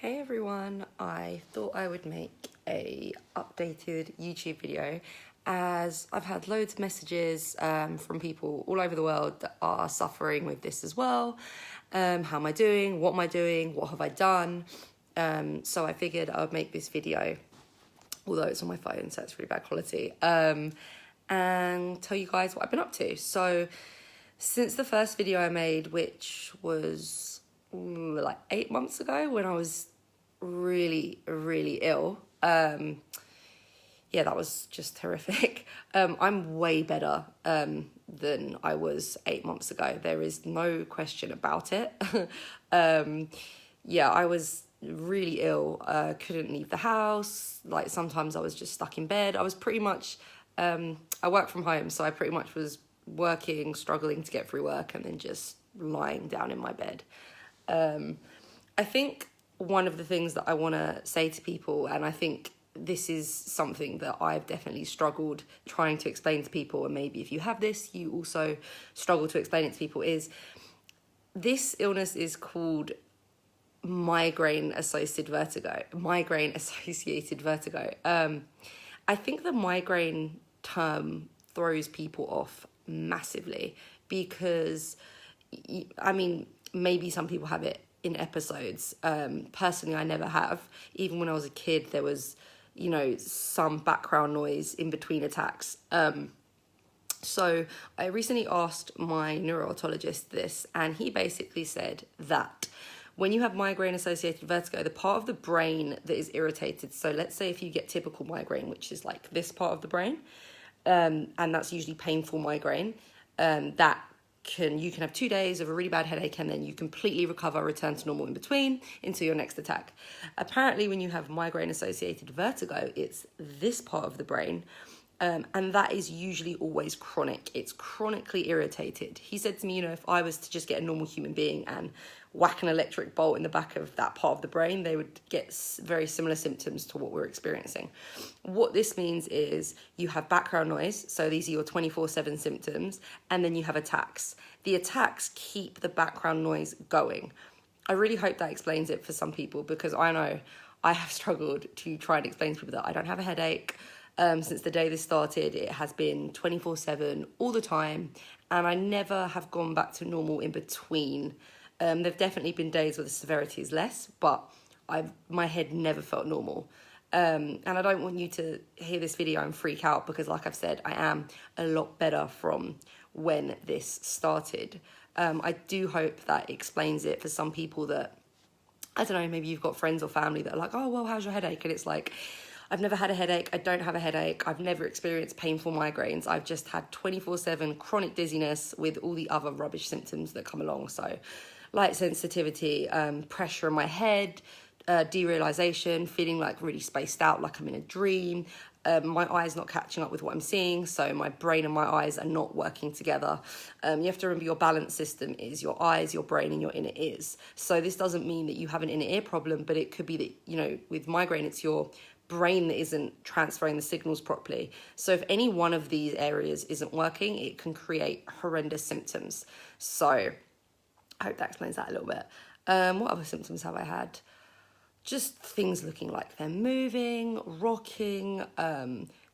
Hey everyone, I thought I would make a updated YouTube video as I've had loads of messages from people all over the world that are suffering with this as well. How am I doing? What am I doing? What have I done? So I figured I would make this video, although it's on my phone, so it's really bad quality, and tell you guys what I've been up to. So since the first video I made, which was like 8 months ago when I was really ill, that was just horrific. I'm way better than I was 8 months ago. There is no question about it. I was really ill. Couldn't leave the house. Like sometimes I was just stuck in bed. I was pretty much, I work from home, so I pretty much was working, struggling to get through work, and then just lying down in my bed. I think one of the things that I want to say to people, and I think this is something that I've definitely struggled trying to explain to people, and maybe if you have this, you also struggle to explain it to people, is this illness is called migraine associated vertigo. I think the migraine term throws people off massively because, I mean, maybe some people have it in episodes. Personally, I never have. Even when I was a kid, there was, some background noise in between attacks. So I recently asked my neurologist this, and he basically said that when you have migraine-associated vertigo, the part of the brain that is irritated, so let's say if you get typical migraine, which is like this part of the brain, and that's usually painful migraine, you can have 2 days of a really bad headache and then you completely recover, return to normal in between until your next attack. Apparently, when you have migraine-associated vertigo, it's this part of the brain, and that is usually always chronic. It's chronically irritated. He said to me, if I was to just get a normal human being and whack an electric bolt in the back of that part of the brain, they would get very similar symptoms to what we're experiencing. What this means is you have background noise, so these are your 24/7 symptoms, and then you have attacks. The attacks keep the background noise going. I really hope that explains it for some people, because I know I have struggled to try and explain to people that I don't have a headache. Since the day this started, it has been 24/7 all the time, and I never have gone back to normal in between. There've definitely been days where the severity is less, but my head never felt normal. And I don't want you to hear this video and freak out, because like I've said, I am a lot better from when this started. I do hope that explains it for some people that, I don't know, maybe you've got friends or family that are like, oh, well, how's your headache? And it's like, I've never had a headache. I don't have a headache. I've never experienced painful migraines. I've just had 24/7 chronic dizziness with all the other rubbish symptoms that come along. So light sensitivity, pressure in my head, derealization, feeling like really spaced out, like I'm in a dream. My eyes not catching up with what I'm seeing, so my brain and my eyes are not working together. You have to remember your balance system is your eyes, your brain, and your inner ears. So this doesn't mean that you have an inner ear problem, but it could be that, with migraine, it's your brain that isn't transferring the signals properly. So if any one of these areas isn't working, it can create horrendous symptoms. So I hope that explains that a little bit. What other symptoms have I had? Just things looking like they're moving, rocking,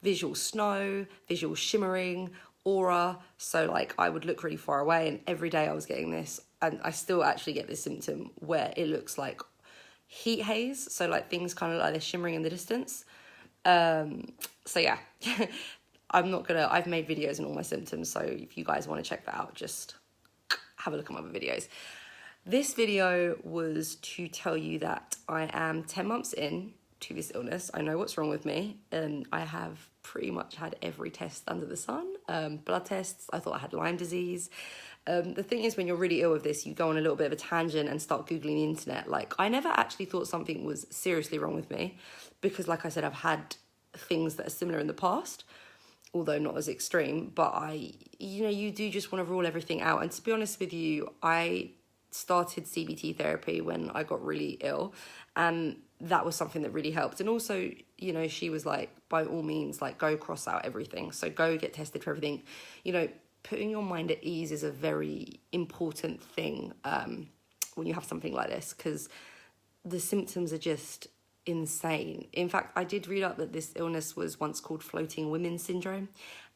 visual snow, visual shimmering, aura. So like I would look really far away, and every day I was getting this, and I still actually get this symptom where it looks like heat haze. So like things kind of like they're shimmering in the distance. So yeah, I've made videos on all my symptoms. So if you guys want to check that out, just have a look at my other videos. This video was to tell you that I am 10 months in to this illness. I know what's wrong with me, and I have pretty much had every test under the sun. Blood tests, I thought I had Lyme disease. The thing is, when you're really ill with this, you go on a little bit of a tangent and start Googling the internet. Like, I never actually thought something was seriously wrong with me, because like I said, I've had things that are similar in the past, although not as extreme, but you do just want to rule everything out. And to be honest with you, I started CBT therapy when I got really ill, and that was something that really helped. And also, she was like, by all means, like, go cross out everything. So go get tested for everything. Putting your mind at ease is a very important thing when you have something like this, because the symptoms are just insane. In fact, I did read up that this illness was once called floating women syndrome,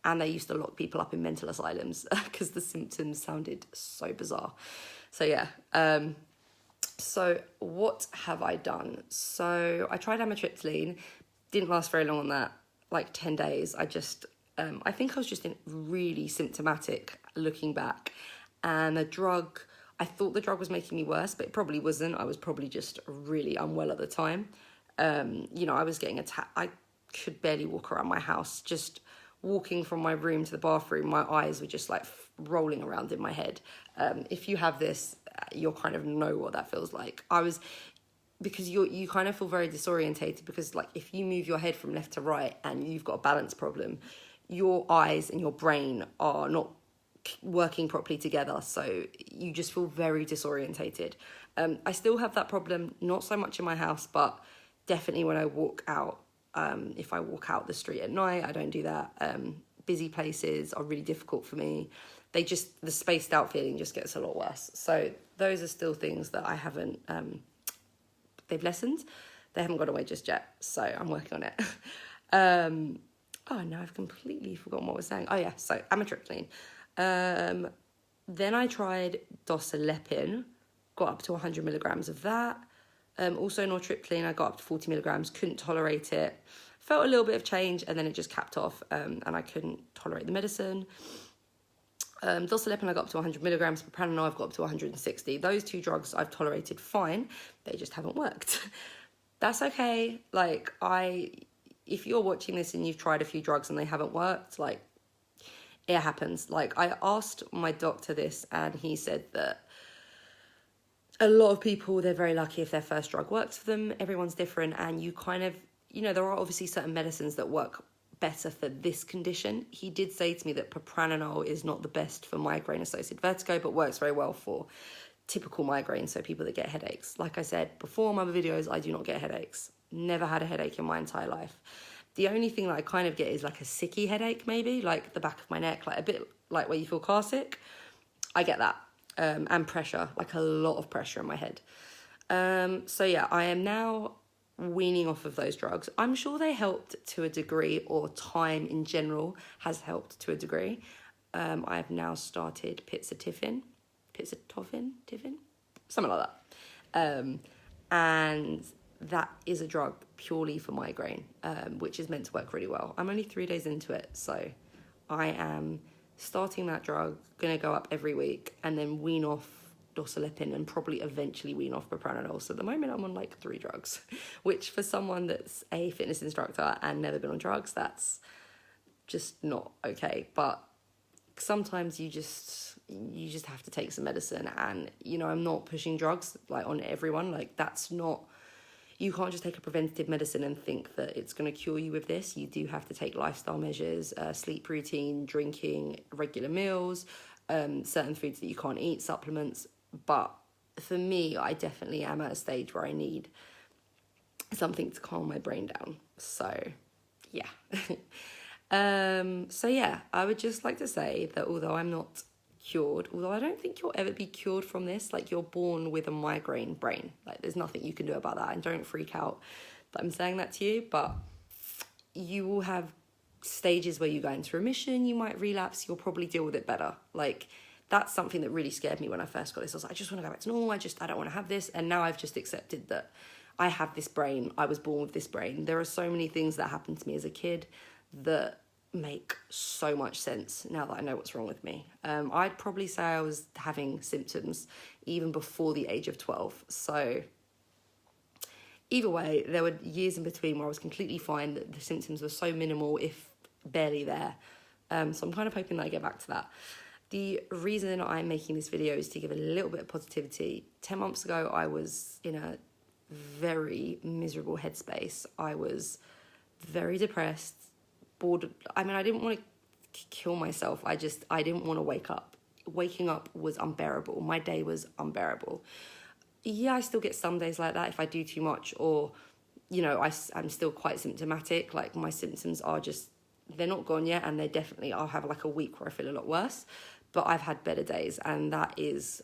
and they used to lock people up in mental asylums because the symptoms sounded so bizarre. So yeah, so what have I done? So I tried amitriptyline, didn't last very long on that, like 10 days. I think I was just really symptomatic looking back, and I thought the drug was making me worse, but it probably wasn't. I was probably just really unwell at the time. I was getting attacked. I could barely walk around my house. Just walking from my room to the bathroom, my eyes were just like rolling around in my head. If you have this, you'll kind of know what that feels like. Because you kind of feel very disorientated, because like if you move your head from left to right and you've got a balance problem, your eyes and your brain are not working properly together, so you just feel very disorientated. I still have that problem, not so much in my house, but definitely when I walk out. If I walk out the street at night, I don't do that. Busy places are really difficult for me. The spaced out feeling just gets a lot worse. So those are still things that I haven't, they've lessened. They haven't gone away just yet, so I'm working on it. Now I've completely forgotten what I was saying. Oh yeah, so amitriptyline. Then I tried dosilepin, got up to 100 milligrams of that. Also nortriptyline, I got up to 40 milligrams, couldn't tolerate it. Felt a little bit of change, and then it just capped off, and I couldn't tolerate the medicine. Dosilepin, I got up to 100 milligrams. Propranolol, I've got up to 160. Those two drugs I've tolerated fine. They just haven't worked. That's okay. Like, if you're watching this and you've tried a few drugs and they haven't worked, like, it happens. Like, I asked my doctor this, and he said that a lot of people, they're very lucky if their first drug works for them. Everyone's different, and you kind of, there are obviously certain medicines that work better for this condition. He did say to me that propranolol is not the best for migraine-associated vertigo, but works very well for typical migraine, so people that get headaches. Like I said before in my other videos, I do not get headaches. Never had a headache in my entire life. The only thing that I kind of get is like a sicky headache, maybe, like the back of my neck, like a bit like where you feel car sick. I get that. And pressure, like a lot of pressure in my head. So yeah, I am now weaning off of those drugs. I'm sure they helped to a degree, or time in general has helped to a degree. I have now started Pizatofin, something like that. And that is a drug purely for migraine, which is meant to work really well. I'm only 3 days into it, so I am starting that drug, going to go up every week, and then wean off dosilepin and probably eventually wean off propranolol. So at the moment I'm on like 3 drugs, which for someone that's a fitness instructor and never been on drugs, that's just not okay. But sometimes you just have to take some medicine, and I'm not pushing drugs like on everyone. Like, that's not, you can't just take a preventative medicine and think that it's going to cure you with this. You do have to take lifestyle measures, sleep routine, drinking, regular meals, certain foods that you can't eat, supplements. But for me, I definitely am at a stage where I need something to calm my brain down. So, yeah. I would just like to say that although I'm not cured, although I don't think you'll ever be cured from this, like, you're born with a migraine brain. Like, there's nothing you can do about that, and don't freak out that I'm saying that to you, but you will have stages where you go into remission, you might relapse, you'll probably deal with it better. Like, that's something that really scared me when I first got this. I was like, I just want to go back to normal, I don't want to have this. And now I've just accepted that I have this brain, I was born with this brain. There are so many things that happened to me as a kid that make so much sense now that I know what's wrong with me. I'd probably say I was having symptoms even before the age of 12. So either way, there were years in between where I was completely fine, that the symptoms were so minimal, if barely there. So I'm kind of hoping that I get back to that. The reason I'm making this video is to give a little bit of positivity. 10 months ago, I was in a very miserable headspace. I was very depressed, bored. I mean, I didn't want to kill myself. I didn't want to wake up. Waking up was unbearable. My day was unbearable. Yeah, I still get some days like that if I do too much, or, I'm still quite symptomatic. Like, my symptoms are just, they're not gone yet, and I'll have like a week where I feel a lot worse. But I've had better days, and that is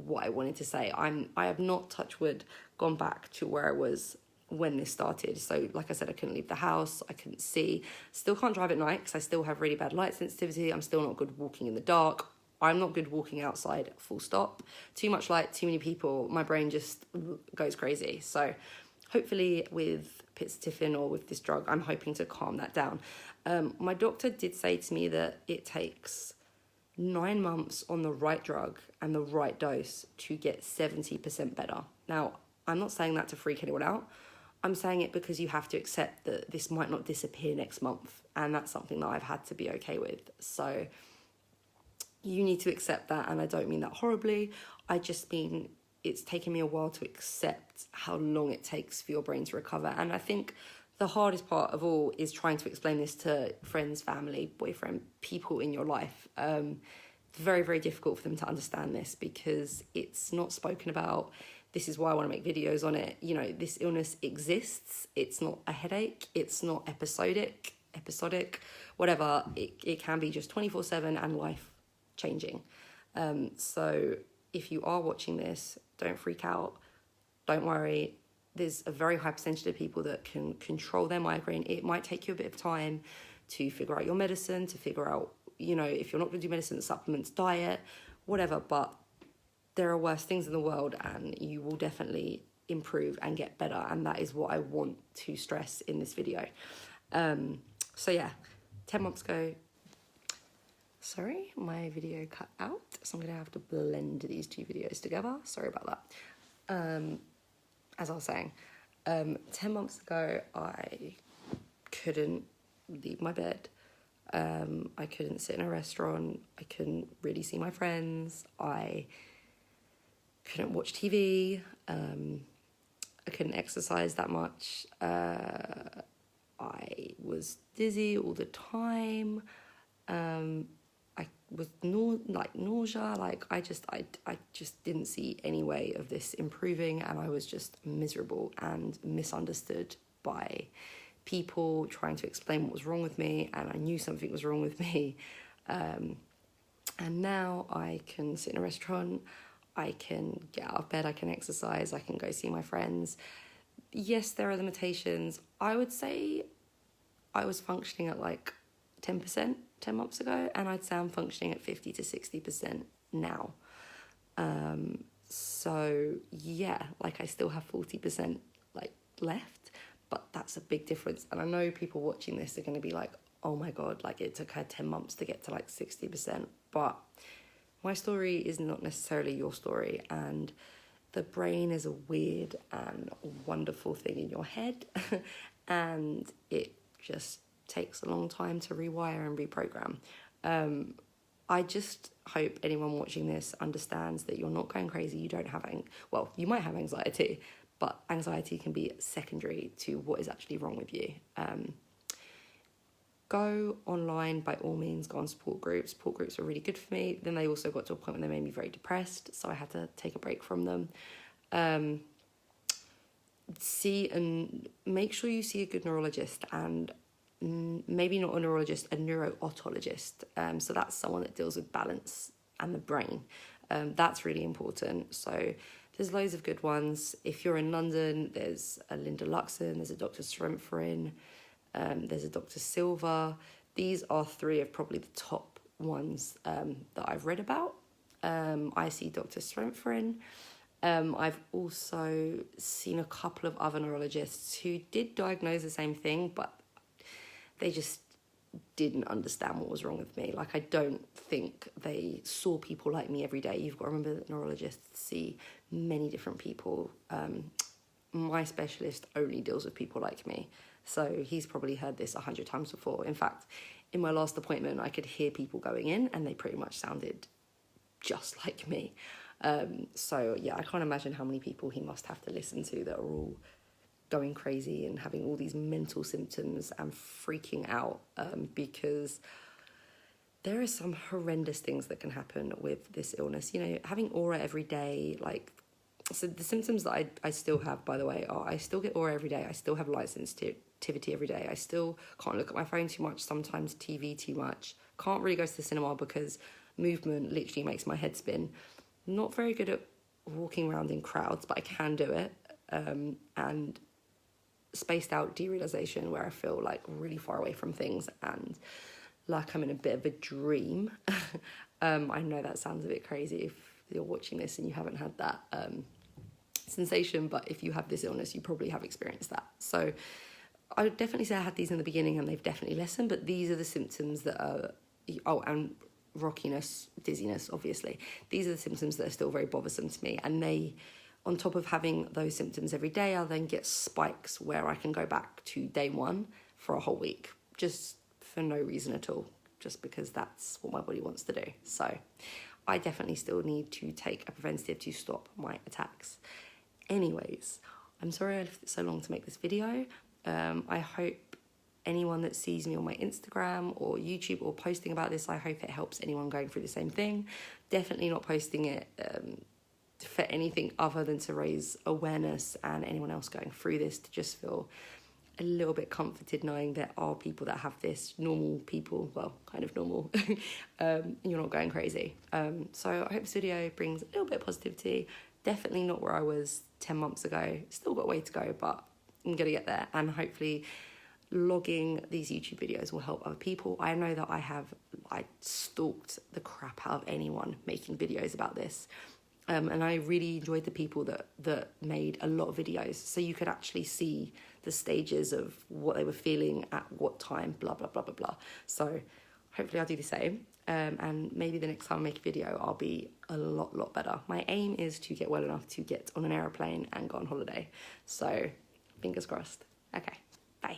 what I wanted to say. I have not, touch wood, gone back to where I was when this started. So like I said, I couldn't leave the house, I couldn't see, still can't drive at night because I still have really bad light sensitivity. I'm still not good walking in the dark. I'm not good walking outside, full stop. Too much light, too many people, my brain just goes crazy. So hopefully with Pizzatifin or with this drug, I'm hoping to calm that down. My doctor did say to me that it takes 9 months on the right drug and the right dose to get 70% better. Now, I'm not saying that to freak anyone out. I'm saying it because you have to accept that this might not disappear next month. And that's something that I've had to be okay with. So you need to accept that. And I don't mean that horribly. I just mean it's taken me a while to accept how long it takes for your brain to recover. And I think the hardest part of all is trying to explain this to friends, family, boyfriend, people in your life. It's very, very difficult for them to understand this because it's not spoken about. This is why I want to make videos on it. You know, this illness exists. It's not a headache. It's not episodic, whatever. It can be just 24/7 and life changing. So if you are watching this, don't freak out. Don't worry. There's a very high percentage of people that can control their migraine. It might take you a bit of time to figure out your medicine, to figure out, you know, if you're not going to do medicine, supplements, diet, whatever. But there are worse things in the world and you will definitely improve and get better. And that is what I want to stress in this video. So yeah, 10 months ago, sorry, my video cut out. So I'm going to have to blend these two videos together. Sorry about that. As I was saying, 10 months ago, I couldn't leave my bed. I couldn't sit in a restaurant. I couldn't really see my friends. I couldn't watch TV. I couldn't exercise that much. I was dizzy all the time. I was nausea. Like I just didn't see any way of this improving, and I was just miserable and misunderstood by people trying to explain what was wrong with me, and I knew something was wrong with me. And now I can sit in a restaurant, I can get out of bed, I can exercise, I can go see my friends. Yes, there are limitations. I would say I was functioning at like 10% 10 months ago, and I'd say I'm functioning at 50 to 60% now. So yeah, like I still have 40% like left, but that's a big difference. And I know people watching this are going to be like, oh my God, like it took her 10 months to get to like 60%. But my story is not necessarily your story. And the brain is a weird and wonderful thing in your head. And it just takes a long time to rewire and reprogram. I just hope anyone watching this understands that you're not going crazy. You don't have, well, you might have anxiety, but anxiety can be secondary to what is actually wrong with you. Go online, by all means, go on support groups. Support groups were really good for me. Then they also got to a point where they made me very depressed, so I had to take a break from them. See and make sure you see a good neurologist, and maybe not a neurologist, a neuro-otologist. So that's someone that deals with balance and the brain. That's really important. So there's loads of good ones. If you're in London, there's a Linda Luxon, there's a Dr. Sremphorin, there's a Dr. Silva. These are three of probably the top ones that I've read about. I see Dr. Sremphorin. I've also seen a couple of other neurologists who did diagnose the same thing, but they just didn't understand what was wrong with me. Like, I don't think they saw people like me every day. You've got to remember that neurologists see many different people. My specialist only deals with people like me. So he's probably heard this 100 times before. In fact, in my last appointment, I could hear people going in and they pretty much sounded just like me. So yeah, I can't imagine how many people he must have to listen to that are all going crazy and having all these mental symptoms and freaking out, because there are some horrendous things that can happen with this illness. You know, having aura every day, like, so the symptoms that I still have, by the way, are I still get aura every day. I still have light sensitivity every day. I still can't look at my phone too much, sometimes TV too much. Can't really go to the cinema because movement literally makes my head spin. not very good at walking around in crowds, but I can do it. And spaced out derealization, where I feel like really far away from things and like I'm in a bit of a dream. I know that sounds a bit crazy if you're watching this and you haven't had that sensation, but if you have this illness, you probably have experienced that. So I would definitely say I had these in the beginning and they've definitely lessened, but these are the symptoms that are, and rockiness, dizziness, obviously. These are the symptoms that are still very bothersome to me, and they, on top of having those symptoms every day, I'll then get spikes where I can go back to day one for a whole week, just for no reason at all, just because that's what my body wants to do. So I definitely still need to take a preventative to stop my attacks. Anyways, I'm sorry I left it so long to make this video. I hope anyone that sees me on my Instagram or YouTube or posting about this, I hope it helps anyone going through the same thing. Definitely not posting it for anything other than to raise awareness and anyone else going through this to just feel a little bit comforted knowing there are people that have this, normal people, well, kind of normal, and you're not going crazy. So I hope this video brings a little bit of positivity. Definitely not where I was 10 months ago. Still got a way to go, but I'm going to get there. And hopefully logging these YouTube videos will help other people. I know that I stalked the crap out of anyone making videos about this. And I really enjoyed the people that made a lot of videos. So you could actually see the stages of what they were feeling at what time, blah, blah, blah, blah, blah. So hopefully I'll do the same. And maybe the next time I make a video, I'll be a lot better. My aim is to get well enough to get on an aeroplane and go on holiday. So fingers crossed. Okay, bye.